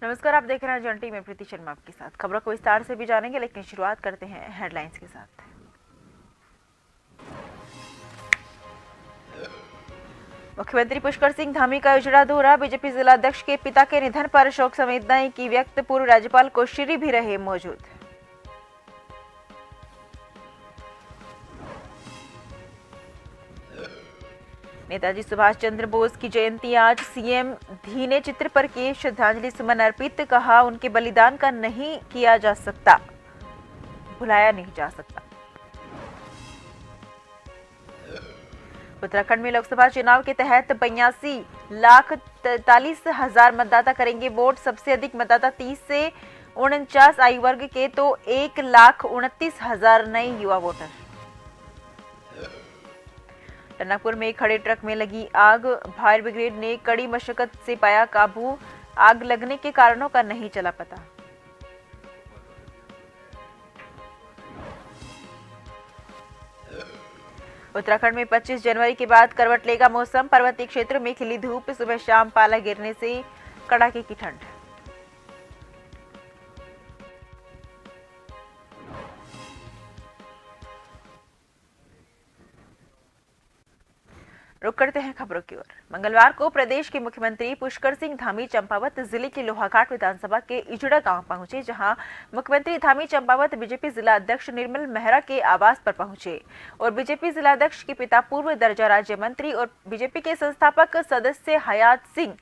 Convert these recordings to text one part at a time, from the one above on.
नमस्कार, आप देख रहे हैं जंटी में प्रीति शर्मा आपके साथ। खबरों को विस्तार से भी जानेंगे, लेकिन शुरुआत करते हैं हेडलाइंस के साथ। मुख्यमंत्री पुष्कर सिंह धामी का उजड़ा दौरा, बीजेपी जिलाध्यक्ष के पिता के निधन पर शोक संवेदनाएं की व्यक्त, पूर्व राज्यपाल कोश्यारी भी रहे मौजूद। नेताजी सुभाष चंद्र बोस की जयंती आज, सीएम धी ने चित्र पर किए श्रद्धांजलि सुमन अर्पित, कहा उनके बलिदान का नहीं किया जा सकता, भुलाया नहीं जा सकता। उत्तराखंड में लोकसभा चुनाव के तहत 82,43,000 मतदाता करेंगे वोट, सबसे अधिक मतदाता 30 से 49 आयु वर्ग के तो 1,29,000 नए युवा वोटर। टनकपुर में खड़े ट्रक में लगी आग, फायर ब्रिगेड ने कड़ी मशक्कत से पाया काबू, आग लगने के कारणों का नहीं चला पता। उत्तराखंड में 25 जनवरी के बाद करवट लेगा मौसम, पर्वतीय क्षेत्रों में खिली धूप, सुबह शाम पाला गिरने से कड़ाके की ठंड। रुक करते हैं खबरों की ओर। मंगलवार को प्रदेश के मुख्यमंत्री पुष्कर सिंह धामी चंपावत जिले के लोहाघाट विधानसभा के इजड़ा गांव पहुंचे, जहां मुख्यमंत्री धामी चंपावत बीजेपी जिला अध्यक्ष निर्मल मेहरा के आवास पर पहुंचे और बीजेपी जिला अध्यक्ष के पिता पूर्व दर्जा राज्य मंत्री और बीजेपी के संस्थापक सदस्य हयात सिंह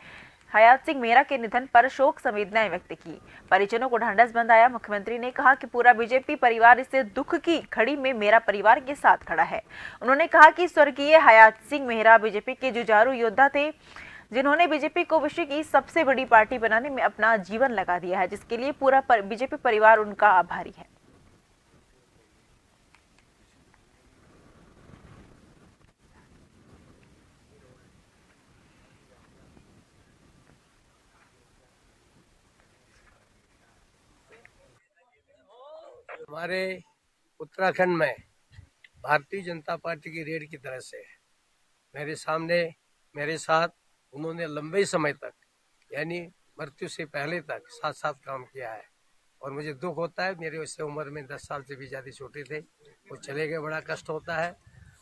मेहरा के निधन पर शोक संवेदनाएं व्यक्त की। परिजनों को ढांढस बंधाया। मुख्यमंत्री ने कहा कि पूरा बीजेपी परिवार इस दुख की घड़ी में मेरा परिवार के साथ खड़ा है। उन्होंने कहा कि स्वर्गीय हयात सिंह मेहरा बीजेपी के जुझारू योद्धा थे, जिन्होंने बीजेपी को विश्व की सबसे बड़ी पार्टी बनाने में अपना जीवन लगा दिया है, जिसके लिए पूरा बीजेपी परिवार उनका आभारी है। हमारे उत्तराखंड में भारतीय जनता पार्टी की रेड की तरह से मेरे सामने मेरे साथ उन्होंने लंबे समय तक, यानी मृत्यु से पहले तक साथ साथ काम किया है और मुझे दुख होता है। मेरे उससे उम्र में 10 साल से भी ज़्यादा छोटे थे, वो चले गए, बड़ा कष्ट होता है।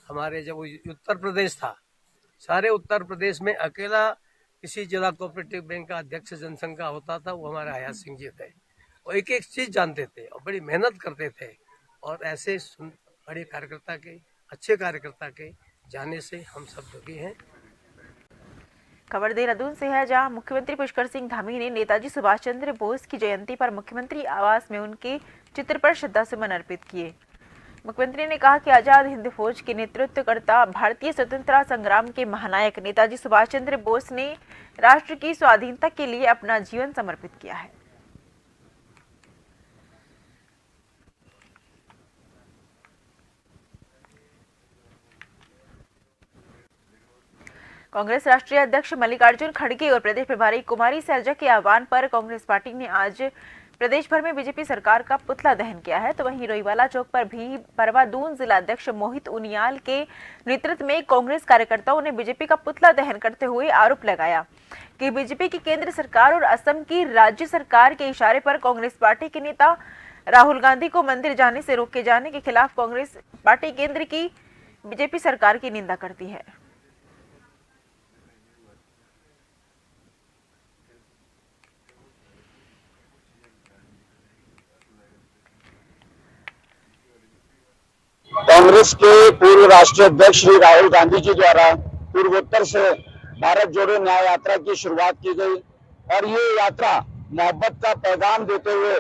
हमारे जब उत्तर प्रदेश था, सारे उत्तर प्रदेश में अकेला किसी जिला कोऑपरेटिव बैंक का अध्यक्ष जनसंघ का होता था, वो हमारे हयात सिंह जी थे। वो एक एक चीज जानते थे और बड़ी मेहनत करते थे और ऐसे बड़े कार्यकर्ता के, अच्छे कार्यकर्ता के जाने से हम सब दुखी हैं। खबर देहरादून से है, जहां मुख्यमंत्री पुष्कर सिंह धामी ने नेताजी सुभाष चंद्र बोस की जयंती पर मुख्यमंत्री आवास में उनके चित्र पर श्रद्धासुमन अर्पित किए। मुख्यमंत्री ने कहा कि आजाद हिंद फौज के नेतृत्वकर्ता, भारतीय स्वतंत्रता संग्राम के महानायक नेताजी सुभाष चंद्र बोस ने राष्ट्र की स्वाधीनता के लिए अपना जीवन समर्पित किया है। कांग्रेस राष्ट्रीय अध्यक्ष मल्लिकार्जुन खड़गे और प्रदेश प्रभारी कुमारी सैलजा के आह्वान पर कांग्रेस पार्टी ने आज प्रदेश भर में बीजेपी सरकार का पुतला दहन किया है। तो वहीं रोईवाला चौक पर भी परवादून जिला अध्यक्ष मोहित उनियाल के नेतृत्व में कांग्रेस कार्यकर्ताओं ने बीजेपी का पुतला दहन करते हुए आरोप लगाया कि बीजेपी की केंद्र सरकार और असम की राज्य सरकार के इशारे पर कांग्रेस पार्टी के नेता राहुल गांधी को मंदिर जाने से रोके जाने के खिलाफ कांग्रेस पार्टी केंद्र की बीजेपी सरकार की निंदा करती है। कांग्रेस के पूर्व राष्ट्रीय अध्यक्ष श्री राहुल गांधी जी द्वारा पूर्वोत्तर से भारत जोड़ो न्याय यात्रा की शुरुआत की गई और ये यात्रा मोहब्बत का पैगाम देते हुए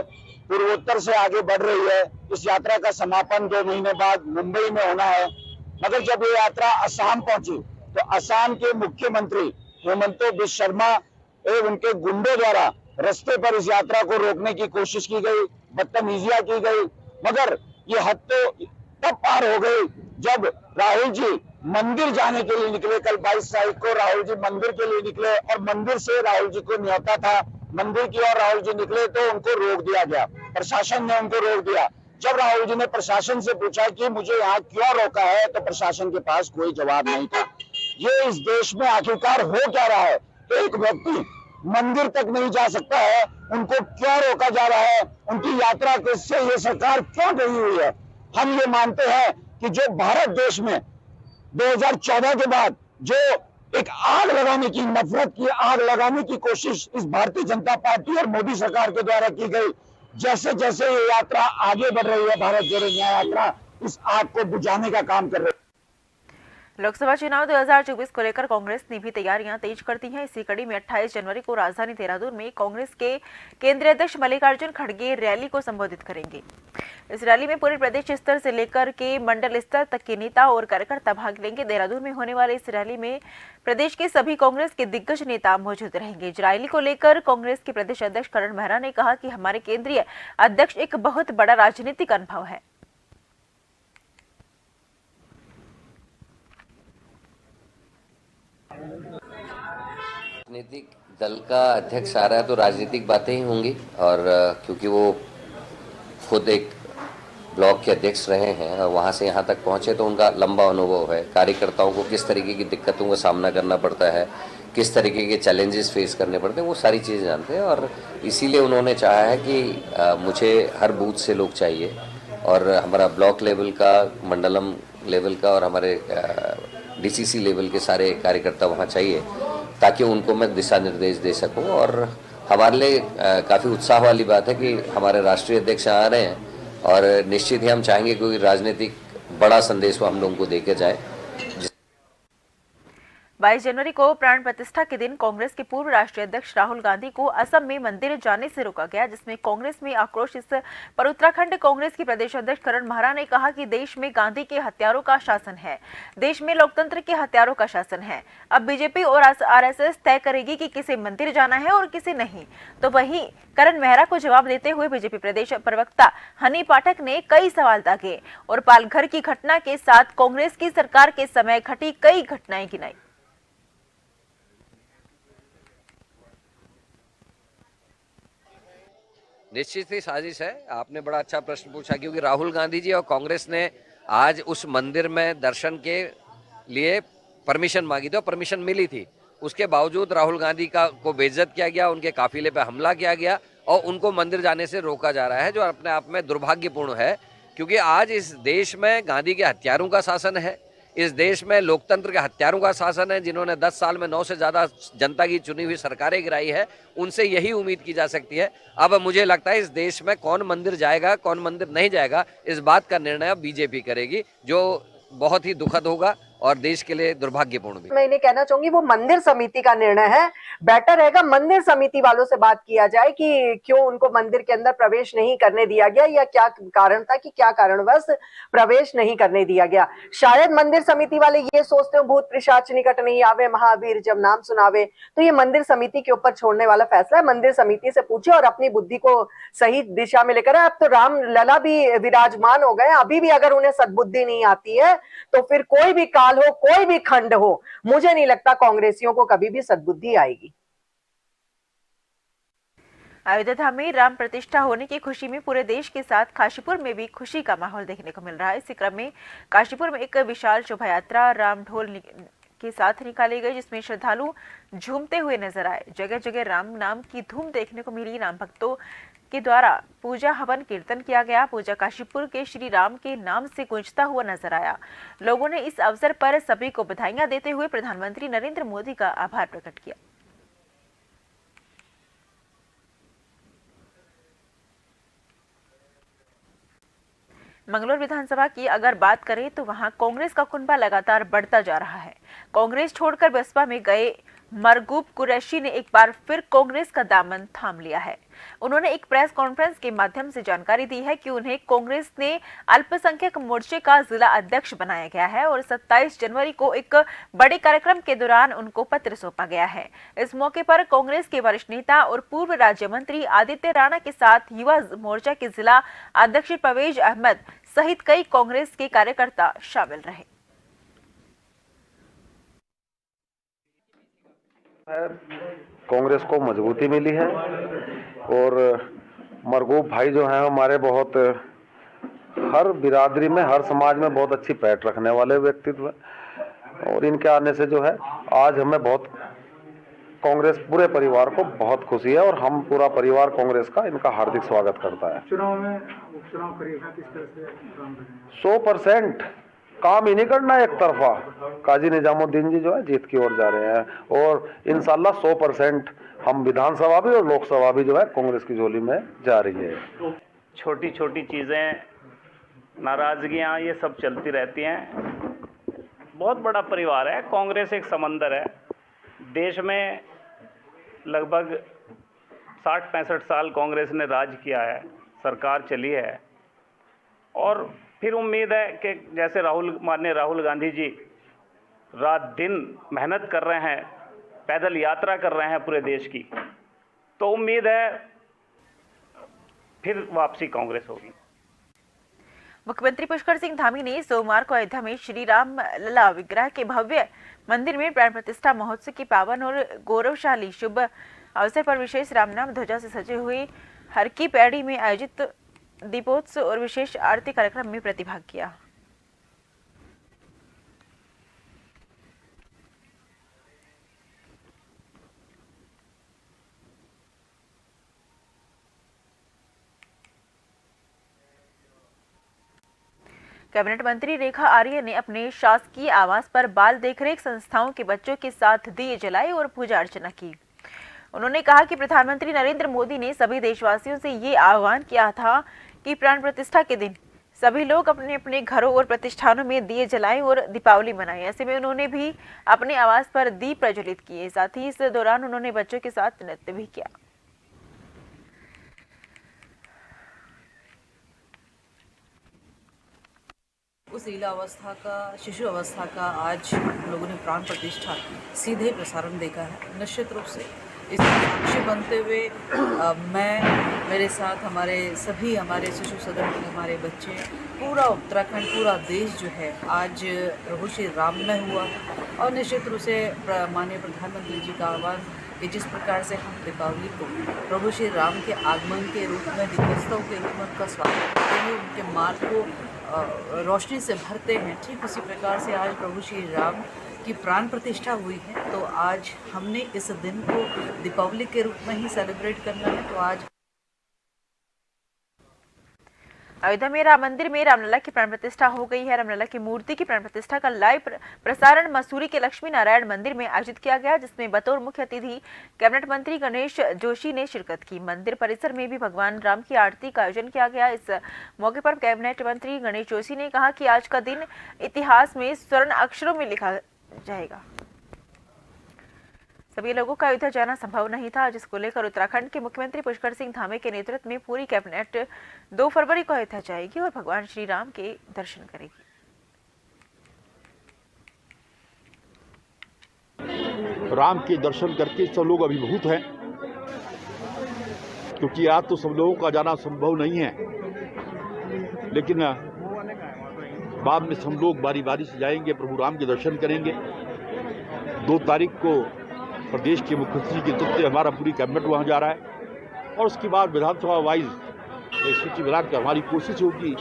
पूर्वोत्तर से आगे बढ़ रही है। इस यात्रा का समापन 2 महीने बाद मुंबई में होना है, मगर जब ये यात्रा असम पहुंची तो असम के मुख्यमंत्री हेमंत बिस्वा शर्मा एवं उनके गुंडों द्वारा रास्ते पर इस यात्रा को रोकने की कोशिश की गई, बदतमीजियां की गई। मगर ये हद तो तब पार हो गई जब राहुल जी मंदिर जाने के लिए निकले। कल 22 तारीख को राहुल जी मंदिर के लिए निकले और मंदिर से राहुल जी को न्योता था, मंदिर की ओर राहुल जी निकले तो उनको रोक दिया गया, प्रशासन ने उनको रोक दिया। जब राहुल जी ने प्रशासन से पूछा कि मुझे यहाँ क्यों रोका है, तो प्रशासन के पास कोई जवाब नहीं था। ये इस देश में आखिरकार हो क्या रहा है? एक व्यक्ति मंदिर तक नहीं जा सकता है, उनको क्यों रोका जा रहा है? उनकी यात्रा से ये सरकार क्यों डरी हुई है? हम ये मानते हैं कि जो भारत देश में 2014 के बाद जो एक आग लगाने की, नफरत की आग लगाने की कोशिश इस भारतीय जनता पार्टी और मोदी सरकार के द्वारा की गई, जैसे जैसे ये यात्रा आगे बढ़ रही है, भारत जोड़ो न्याय यात्रा इस आग को बुझाने का काम कर रही है। लोकसभा चुनाव 2024 को लेकर कांग्रेस ने भी तैयारियां तेज कर दी हैं। इसी कड़ी में 28 जनवरी को राजधानी देहरादून में कांग्रेस के केंद्रीय अध्यक्ष मल्लिकार्जुन खड़गे रैली को संबोधित करेंगे। इस रैली में पूरे प्रदेश स्तर से लेकर के मंडल स्तर तक के नेता और कार्यकर्ता भाग लेंगे। देहरादून में होने वाले इस रैली में प्रदेश के सभी कांग्रेस के दिग्गज नेता मौजूद रहेंगे। इस रैली को लेकर कांग्रेस के प्रदेश अध्यक्ष करण मेहरा ने कहा कि हमारे केंद्रीय अध्यक्ष एक बहुत बड़ा राजनीतिक अनुभव है। राजनीतिक दल का अध्यक्ष आ रहा है तो राजनीतिक बातें ही होंगी, और क्योंकि वो खुद एक ब्लॉक के अध्यक्ष रहे हैं और वहाँ से यहाँ तक पहुँचे तो उनका लंबा अनुभव है। कार्यकर्ताओं को किस तरीके की दिक्कतों का सामना करना पड़ता है, किस तरीके के चैलेंजेस फेस करने पड़ते हैं, वो सारी चीज़ें जानते हैं। और इसीलिए उन्होंने चाहा है कि मुझे हर बूथ से लोग चाहिए, और हमारा ब्लॉक लेवल का, मंडलम लेवल का और हमारे DCC लेवल के सारे कार्यकर्ता वहाँ चाहिए, ताकि उनको मैं दिशा निर्देश दे सकूं। और हमारे लिए काफ़ी उत्साह वाली बात है कि हमारे राष्ट्रीय अध्यक्ष आ रहे हैं, और निश्चित ही हम चाहेंगे कोई राजनीतिक बड़ा संदेश वो हम लोगों को देके जाए। 22 जनवरी को प्राण प्रतिष्ठा के दिन कांग्रेस के पूर्व राष्ट्रीय अध्यक्ष राहुल गांधी को असम में मंदिर जाने से रोका गया, जिसमें कांग्रेस में आक्रोश। इस पर उत्तराखंड कांग्रेस के प्रदेश अध्यक्ष करण मेहरा ने कहा कि देश में गांधी के हत्यारों का शासन है, देश में लोकतंत्र के हत्यारों का शासन है। अब बीजेपी और RSS तय करेगी कि किसे मंदिर जाना है और किसे नहीं। तो वहीं करण मेहरा को जवाब देते हुए बीजेपी प्रदेश प्रवक्ता हनी पाठक ने कई सवाल दागे और पालघर की घटना के साथ कांग्रेस की सरकार के समय घटी कई घटनाएं गिनाई। निश्चित ही साजिश है। आपने बड़ा अच्छा प्रश्न पूछा, क्योंकि राहुल गांधी जी और कांग्रेस ने आज उस मंदिर में दर्शन के लिए परमिशन मांगी थी और परमिशन मिली थी। उसके बावजूद राहुल गांधी को बेइज्जत किया गया, उनके काफिले पे हमला किया गया और उनको मंदिर जाने से रोका जा रहा है, जो अपने आप में दुर्भाग्यपूर्ण है। क्योंकि आज इस देश में गांधी के हत्यारों का शासन है, इस देश में लोकतंत्र के हत्यारों का शासन है, जिन्होंने 10 साल में 9 से ज़्यादा जनता की चुनी हुई सरकारें गिराई है। उनसे यही उम्मीद की जा सकती है। अब मुझे लगता है इस देश में कौन मंदिर जाएगा, कौन मंदिर नहीं जाएगा, इस बात का निर्णय अब बीजेपी करेगी, जो बहुत ही दुखद होगा और देश के लिए दुर्भाग्यपूर्ण भी। मैं इन्हें कहना चाहूंगी वो मंदिर समिति का निर्णय है। बेटर रहेगा मंदिर समिति वालों से बात किया जाए कि क्यों उनको मंदिर के अंदर प्रवेश नहीं करने दिया गया, या क्या कारण था कि क्या कारणवश प्रवेश नहीं करने दिया गया। शायद मंदिर समिति वाले ये सोचते हो भूत पिशाच निकट नहीं आवे, महावीर जब नाम सुनावे। तो ये मंदिर समिति के ऊपर छोड़ने वाला फैसला है। मंदिर समिति से पूछे और अपनी बुद्धि को सही दिशा में लेकर। अब तो राम लला भी विराजमान हो गए, अभी भी अगर उन्हें सद्बुद्धि नहीं आती है तो फिर कोई भी काल हो, कोई भी खंड हो, मुझे नहीं लगता कांग्रेसियों को कभी भी सद्बुद्धि आएगी। अयोध्या धाम में राम प्रतिष्ठा होने की खुशी में पूरे देश के साथ काशीपुर में भी खुशी का माहौल देखने को मिल रहा है। इसी क्रम में काशीपुर में एक विशाल शोभा यात्रा राम ढोल के साथ निकाली गई, जिसमें श्रद्धालु झूमते हुए नजर आए। जगह जगह राम नाम की धूम देखने को मिली। राम भक्तों के द्वारा पूजा हवन कीर्तन किया गया। पूजा काशीपुर के श्री राम के नाम से गूंजता हुआ नजर आया। लोगों ने इस अवसर पर सभी को बधाइयां देते हुए प्रधानमंत्री नरेंद्र मोदी का आभार प्रकट किया। मंगलौर विधानसभा की अगर बात करें तो वहां कांग्रेस का कुनबा लगातार बढ़ता जा रहा है। कांग्रेस छोड़कर बसपा में गए मरगूब कुरैशी ने एक बार फिर कांग्रेस का दामन थाम लिया है। उन्होंने एक प्रेस कॉन्फ्रेंस के माध्यम से जानकारी दी है कि उन्हें कांग्रेस ने अल्पसंख्यक मोर्चे का जिला अध्यक्ष बनाया गया है और 27 जनवरी को एक बड़े कार्यक्रम के दौरान उनको पत्र सौंपा गया है। इस मौके पर कांग्रेस के वरिष्ठ नेता और पूर्व राज्य मंत्री आदित्य राणा के साथ युवा मोर्चा के जिला अध्यक्ष परवेज अहमद, सहित कई कांग्रेस के कार्यकर्ता शामिल रहे। कांग्रेस को मजबूती मिली है और मरगूब भाई जो हैं हमारे बहुत हर बिरादरी में, हर समाज में बहुत अच्छी पैठ रखने वाले व्यक्तित्व हैं और इनके आने से जो है आज हमें बहुत कांग्रेस पूरे परिवार को बहुत खुशी है और हम पूरा परिवार कांग्रेस का इनका हार्दिक स्वागत करता है। चुनाव में उपचुनाव करेगा किस तरह से काम करेंगे? 100% काम ही नहीं करना एक तरफा। काजी निजामुद्दीन जी जो है जीत की ओर जा रहे हैं और इंशाल्लाह 100% हम विधानसभा भी और लोकसभा भी जो है कांग्रेस की झोली में जा रही है। छोटी छोटी चीज़ें, नाराज़गियाँ, ये सब चलती रहती हैं। बहुत बड़ा परिवार है कांग्रेस, एक समंदर है। देश में लगभग 60-65 साल कांग्रेस ने राज किया है, सरकार चली है और फिर उम्मीद है कि जैसे माननीय राहुल गांधी जी रात दिन मेहनत कर रहे हैं, पैदल यात्रा कर रहे हैं पूरे देश की, तो उम्मीद है फिर वापसी कांग्रेस होगी। मुख्यमंत्री पुष्कर सिंह धामी ने सोमवार को अयोध्या में श्री राम लला विग्रह के भव्य मंदिर में प्राण प्रतिष्ठा महोत्सव की पावन और गौरवशाली शुभ अवसर पर विशेष रामनाम ध्वजा से सजे हुए हर की पैड़ी में आयोजित दीपोत्सव और विशेष आरती कार्यक्रम में प्रतिभाग किया। कैबिनेट मंत्री रेखा आर्य ने अपने शासकीय आवास पर बाल देखरेख संस्थाओं के बच्चों के साथ दिए जलाए और पूजा अर्चना की। उन्होंने कहा कि प्रधानमंत्री नरेंद्र मोदी ने सभी देशवासियों से ये आह्वान किया था कि प्राण प्रतिष्ठा के दिन सभी लोग अपने अपने घरों और प्रतिष्ठानों में दिए जलाएं और दीपावली मनाएं। ऐसे में उन्होंने भी अपने आवास पर दीप प्रज्वलित किए। साथ ही इस दौरान उन्होंने बच्चों के साथ नृत्य भी किया। उस लीला अवस्था का, शिशु अवस्था का आज लोगों ने प्राण प्रतिष्ठा सीधे प्रसारण देखा है। निश्चित रूप से इसमें साक्षी बनते हुए मैं, मेरे साथ हमारे शिशु सदन के हमारे बच्चे, पूरा उत्तराखंड, पूरा देश जो है आज प्रभु श्री राम में हुआ। और निश्चित रूप से माननीय प्रधानमंत्री जी का आह्वान कि जिस प्रकार से हम दीपावली को प्रभु श्री राम के आगमन के रूप में, दीपोत्सव के रूप में उनका स्वागत करते हैं, उनके मार्ग को रोशनी से भरते हैं, ठीक उसी प्रकार से आज प्रभु श्री राम की प्राण प्रतिष्ठा हुई है। तो आज हमने इस दिन को दीपावली के रूप में ही सेलिब्रेट करना है। तो आज अयोध्या में राम मंदिर में रामलला की प्राण प्रतिष्ठा हो गई है। रामलला की मूर्ति की प्राण प्रतिष्ठा का लाइव प्रसारण मसूरी के लक्ष्मी नारायण मंदिर में आयोजित किया गया, जिसमें बतौर मुख्य अतिथि कैबिनेट मंत्री गणेश जोशी ने शिरकत की। मंदिर परिसर में भी भगवान राम की आरती का आयोजन किया गया। इस मौके पर कैबिनेट मंत्री गणेश जोशी ने कहा कि आज का दिन इतिहास में स्वर्ण अक्षरों में लिखा जाएगा। सभी लोगों का अयोध्या जाना संभव नहीं था, जिसको लेकर उत्तराखंड के मुख्यमंत्री पुष्कर सिंह धामी के नेतृत्व में पूरी कैबिनेट 2 फरवरी को अयोध्या जाएगी और भगवान श्री राम के दर्शन करेगी। राम के दर्शन करके सब लोग अभिभूत हैं, क्योंकि आज तो सब लोगों का जाना संभव नहीं है, लेकिन बाद में हम लोग बारी बारी से जाएंगे, प्रभु राम के दर्शन करेंगे। 2 तारीख को प्रदेश के मुख्यमंत्री के नेतृत्व से हमारा पूरी कैबिनेट वहाँ जा रहा है और उसके बाद विधानसभा वाइज एक सूची बनाकर हमारी कोशिश होगी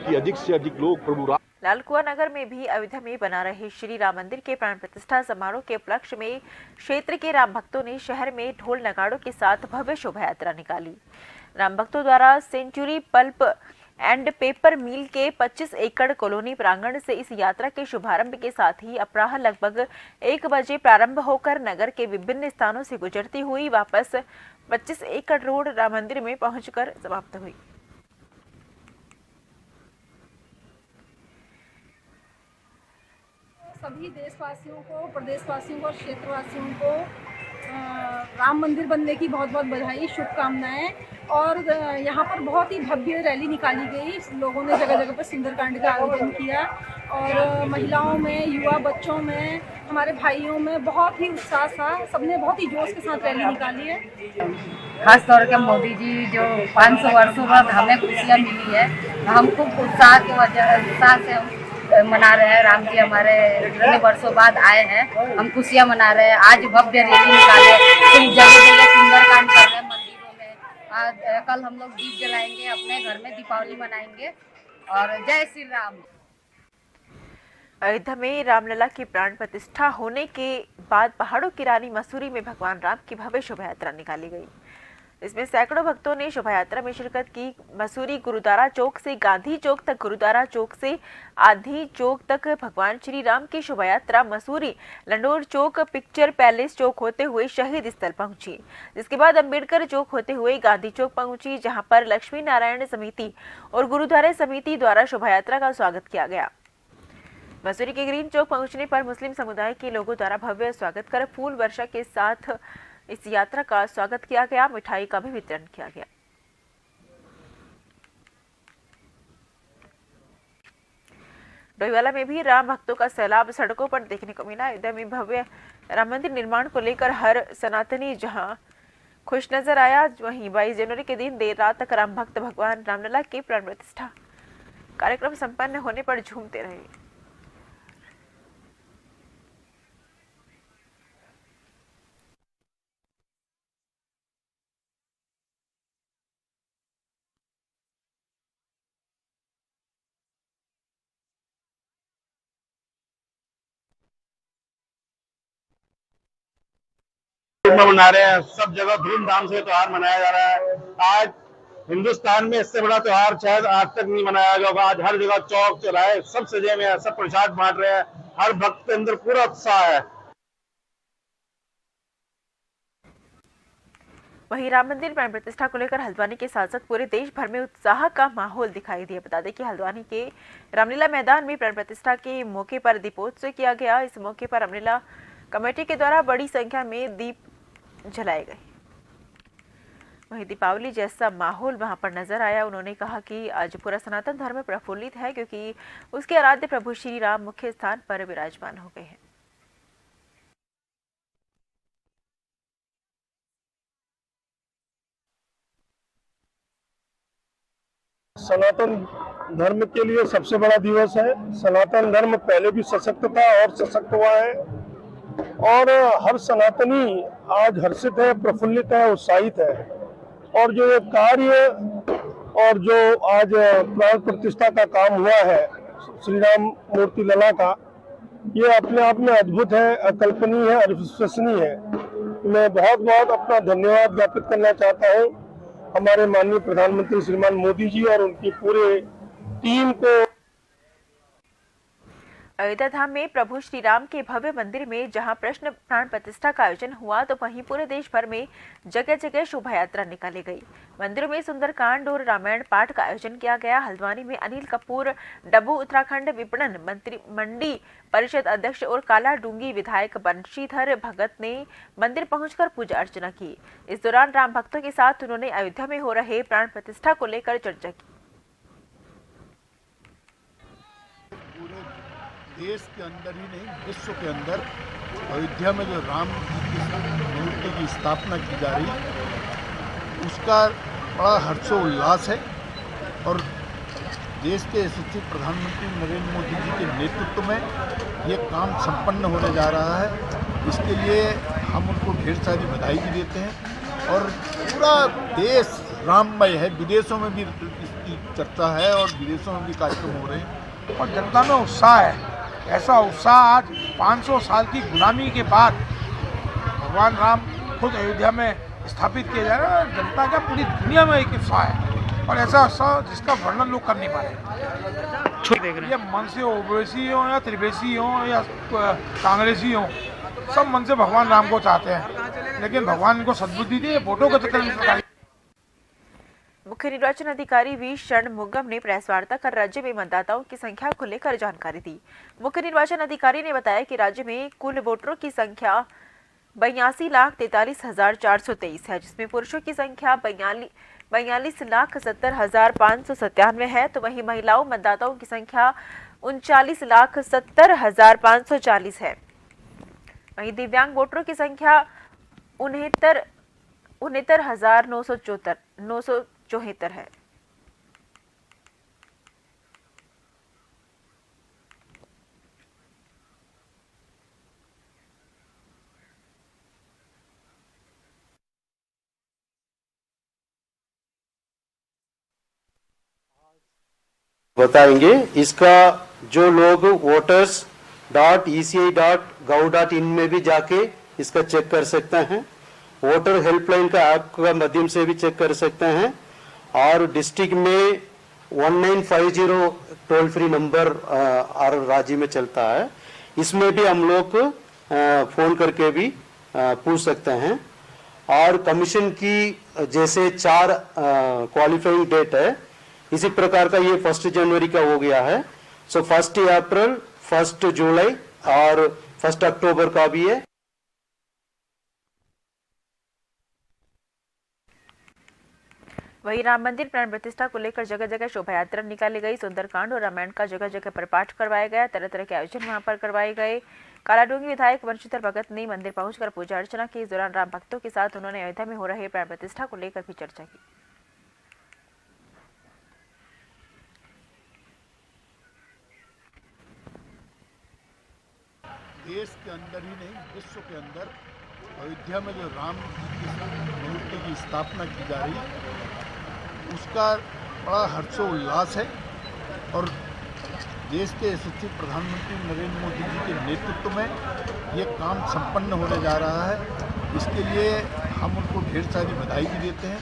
कि अधिक से अधिक लोग प्रभु राम। लालकुआं नगर में भी अयोध्या में बना रहे श्री राम मंदिर के प्राण प्रतिष्ठा समारोह के उपलक्ष्य में क्षेत्र के राम भक्तों ने शहर में ढोल नगाड़ों के साथ भव्य शोभा यात्रा निकाली। राम भक्तों द्वारा सेंचुरी पल्प एंड पेपर मिल के 25 एकड़ कॉलोनी प्रांगण से इस यात्रा के शुभारंभ के साथ ही अपराह लगभग 1 बजे प्रारंभ होकर नगर के विभिन्न स्थानों से गुजरती हुई वापस 25 एकड़ रोड राम मंदिर में पहुंचकर समाप्त हुई। सभी देशवासियों को, प्रदेशवासियों को, क्षेत्रवासियों को राम मंदिर बनने की बहुत बहुत बधाई, शुभकामनाएं। और यहाँ पर बहुत ही भव्य रैली निकाली गई। लोगों ने जगह जगह पर सुंदरकांड का आयोजन किया और महिलाओं में, युवा बच्चों में, हमारे भाइयों में बहुत ही उत्साह था। सबने बहुत ही जोश के साथ रैली निकाली है। खास तौर के मोदी जी जो 500 वर्षों बाद हमें खुशियाँ मिली है, हम खूब उत्साह से हम मना रहे हैं। राम जी हमारे इतने वर्षों बाद आए हैं, हम खुशियाँ मना रहे हैं। आज भव्य रैली निकाले, जगह जगह सुंदरकांड कर रहे हैं मंदिरों में। आज कल हम लोग दीप जलाएंगे, अपने घर में दीपावली मनाएंगे। और जय श्री राम। अयोध्या में रामलला की प्राण प्रतिष्ठा होने के बाद पहाड़ों की रानी मसूरी में भगवान राम की भव्य शोभा यात्रा निकाली गई। इसमें सैकड़ों भक्तों ने शोभा यात्रा में शिरकत की। मसूरी गुरुद्वारा चौक से गांधी चौक तक, गुरुद्वारा चौक से आधी चौक तक भगवान श्री राम की शोभा यात्रा मसूरी लंडोर चौक, पिक्चर पैलेस चौक होते हुए शहीद स्थल पहुंची, जिसके बाद अंबेडकर चौक होते हुए गांधी चौक पहुंची, जहां पर लक्ष्मी नारायण समिति और गुरुद्वारा समिति द्वारा शोभा यात्रा का स्वागत किया गया। मसूरी के ग्रीन चौक पहुंचने पर मुस्लिम समुदाय के लोगों द्वारा भव्य स्वागत कर फूल वर्षा के साथ इस यात्रा का स्वागत किया गया। मिठाई का भी वितरण किया गया। डोईवाला में भी राम भक्तों का सैलाब सड़कों पर देखने को मिला। अयोध्या में भव्य राम मंदिर निर्माण को लेकर हर सनातनी जहां खुश नजर आया, वहीं 22 जनवरी के दिन देर रात तक राम भक्त भगवान रामलला के प्राण प्रतिष्ठा कार्यक्रम संपन्न होने पर झूमते रहे। मना रहे हैं, सब जगह धूमधाम से त्योहार मनाया जा रहा है। आज हिंदुस्तान में इससे बड़ा त्योहार शायद आज तक नहीं मनाया गया होगा। आज हर जगह चौक चौराहे सब सजे हुए हैं, सब प्रसाद बांट रहे हैं, हर भक्त के अंदर पूरा उत्साह है। वहीं राम मंदिर प्राण प्रतिष्ठा को लेकर हल्द्वानी के साथ साथ पूरे देश भर में उत्साह का माहौल दिखाई दिया। बता दें कि हल्द्वानी के रामलीला मैदान में प्राण प्रतिष्ठा के मौके पर दीपोत्सव किया गया। इस मौके पर रामलीला कमेटी के द्वारा बड़ी संख्या में दीप जलाए गए। वहीं दीपावली जैसा माहौल वहां पर नजर आया। उन्होंने कहा कि आज पूरा सनातन धर्म प्रफुल्लित है, क्योंकि उसके आराध्य प्रभु श्री राम मुख्य स्थान पर विराजमान हो गए हैं। सनातन धर्म के लिए सबसे बड़ा दिवस है। सनातन धर्म पहले भी सशक्त था और सशक्त हुआ है, और हर सनातनी आज हर्षित है, प्रफुल्लित है, उत्साहित है। और जो कार्य और जो आज प्राण प्रतिष्ठा का काम हुआ है श्री राम मूर्ति लला का, ये अपने आप में अद्भुत है, अकल्पनीय है, अविश्वसनीय है। मैं बहुत बहुत अपना धन्यवाद ज्ञापित करना चाहता हूँ हमारे माननीय प्रधानमंत्री श्रीमान मोदी जी और उनकी पूरे टीम को। अयोध्या धाम में प्रभु श्री राम के भव्य मंदिर में जहां प्रश्न प्राण प्रतिष्ठा का आयोजन हुआ, तो वहीं पूरे देश भर में जगह जगह शोभा यात्रा निकाली गई। मंदिरों में सुंदरकांड और रामायण पाठ का आयोजन किया गया। हल्द्वानी में अनिल कपूर, डब्बू उत्तराखंड विपणन मंत्री मंडी परिषद अध्यक्ष और काला डूंगी विधायक बंशीधर भगत ने मंदिर पहुंचकर पूजा अर्चना की। इस दौरान राम भक्तों के साथ उन्होंने अयोध्या में हो रहे प्राण प्रतिष्ठा को लेकर चर्चा की। देश के अंदर ही नहीं, विश्व के अंदर अयोध्या में जो राम जी की मूर्ति की स्थापना की जा रही है, उसका बड़ा हर्षोल्लास है। और देश के यशस्वी प्रधानमंत्री नरेंद्र मोदी जी के नेतृत्व में ये काम संपन्न होने जा रहा है। इसके लिए हम उनको ढेर सारी बधाई भी देते हैं। और पूरा देश राममय है, विदेशों में भी इसकी चर्चा है और विदेशों में भी कार्यक्रम हो रहे हैं और जनता में उत्साह है। ऐसा उत्साह आज 500 साल की गुलामी के बाद भगवान राम खुद अयोध्या में स्थापित किए जा रहे हैं। जनता का पूरी दुनिया में एक उत्साह है, और ऐसा उत्साह जिसका वर्णन लोग कर नहीं पा रहे। ये मन से ओवैसी हो या त्रिवेशी हो या कांग्रेसी हो, सब मन से भगवान राम को चाहते हैं, लेकिन भगवान इनको सद्बुद्धि दी। फोटो के चक्कर में मुख्य निर्वाचन अधिकारी वी षणमुगम ने प्रेस वार्ता कर राज्य में मतदाताओं की संख्या को लेकर जानकारी दी। मुख्य निर्वाचन अधिकारी ने बताया कि राज्य में कुल वोटरों की संख्या 82,43,423 है, जिसमें पुरुषों की संख्या 42,70,597 है, तो वहीं महिलाओं मतदाताओं की संख्या 39,70,540 है। वहीं दिव्यांग वोटरों की संख्या 69,974 है। बताएंगे। इसका जो लोग voters.eci.gov.in में भी जाके इसका चेक कर सकते हैं, वोटर हेल्पलाइन का ऐप का माध्यम से भी चेक कर सकते हैं, और डिस्ट्रिक्ट में 1950 टोल फ्री नंबर और राज्य में चलता है, इसमें भी हम लोग फोन करके भी पूछ सकते हैं। और कमीशन की जैसे 4 क्वालिफाइंग डेट है, इसी प्रकार का ये 1 जनवरी का हो गया है। सो 1 अप्रैल, 1 जुलाई और 1 अक्टूबर का भी है। वहीं राम मंदिर प्राण प्रतिष्ठा को लेकर जगह जगह शोभा यात्रा निकाली गई। सुंदरकांड और रामायण का जगह जगह पर पाठ करवाया गया। तरह तरह के आयोजन वहां पर करवाए गए। कालाडूंगी विधायक वंशीधर भगत ने मंदिर पहुंचकर पूजा अर्चना की। इस दौरान राम भक्तों के साथ उन्होंने अयोध्या में हो रहे प्राण प्रतिष्ठा को लेकर भी चर्चा की। देश के अंदर ही नहीं, विश्व के अंदर अयोध्या में जो राम जी की मूर्ति की स्थापना की जा रही है, उसका बड़ा हर्षोल्लास है। और देश के यशस्वी प्रधानमंत्री नरेंद्र मोदी जी के नेतृत्व में ये काम संपन्न होने जा रहा है। इसके लिए हम उनको ढेर सारी बधाई भी देते हैं।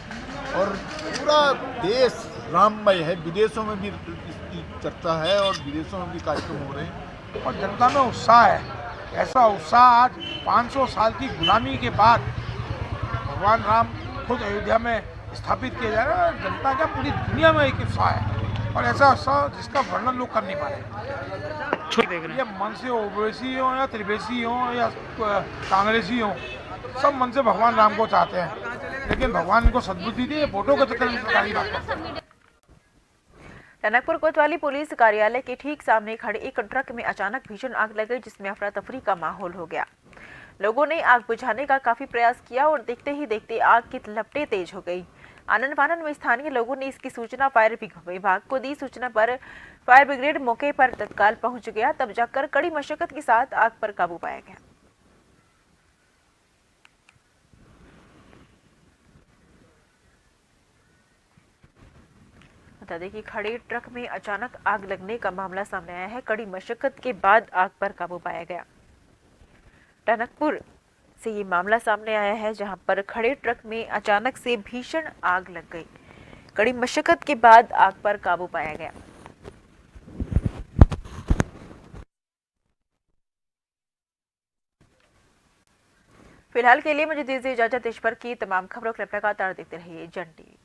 और पूरा देश राममय है, विदेशों में भी इसकी चर्चा है और विदेशों में भी कार्यक्रम हो रहे हैं और जनता में उत्साह है। ऐसा उत्साह आज 500 साल की गुलामी के बाद भगवान राम खुद अयोध्या में स्थापित किए जा रहे हैं। जनता का पूरी दुनिया में एक उत्साह है और ऐसा उत्साह जिसका वर्णन लोग कर नहीं पा रहे। ये मन से ओवैसी हो या त्रिवेशी हो या कांग्रेसी हो, सब मन से भगवान राम को चाहते हैं, लेकिन भगवान इनको सद्बुद्धि दी, फोटो के चक्कर में सरकारी बात करते हैं। टनकपुर कोतवाली पुलिस कार्यालय के ठीक सामने खड़े एक ट्रक में अचानक भीषण आग लग गई, जिसमें अफरा तफरी का माहौल हो गया। लोगों ने आग बुझाने का काफी प्रयास किया और देखते ही देखते आग की लपटें तेज हो गई। आनन फानन में स्थानीय लोगों ने इसकी सूचना फायर विभाग को दी। सूचना पर फायर ब्रिगेड मौके पर तत्काल पहुंच गया, तब जाकर कड़ी मशक्कत के साथ आग पर काबू पाया गया। बता दें कि खड़े ट्रक में अचानक आग लगने का मामला सामने आया है। कड़ी मशक्कत के बाद आग पर काबू पाया गया। टनकपुर से ये मामला सामने आया है, जहां पर खड़े ट्रक में अचानक से भीषण आग लग गई। कड़ी मशक्कत के बाद आग पर काबू पाया गया। फिलहाल के लिए मुझे दीजिए इजाजत। देश भर की तमाम खबरों को लगातार देखते रहिए जन टीवी।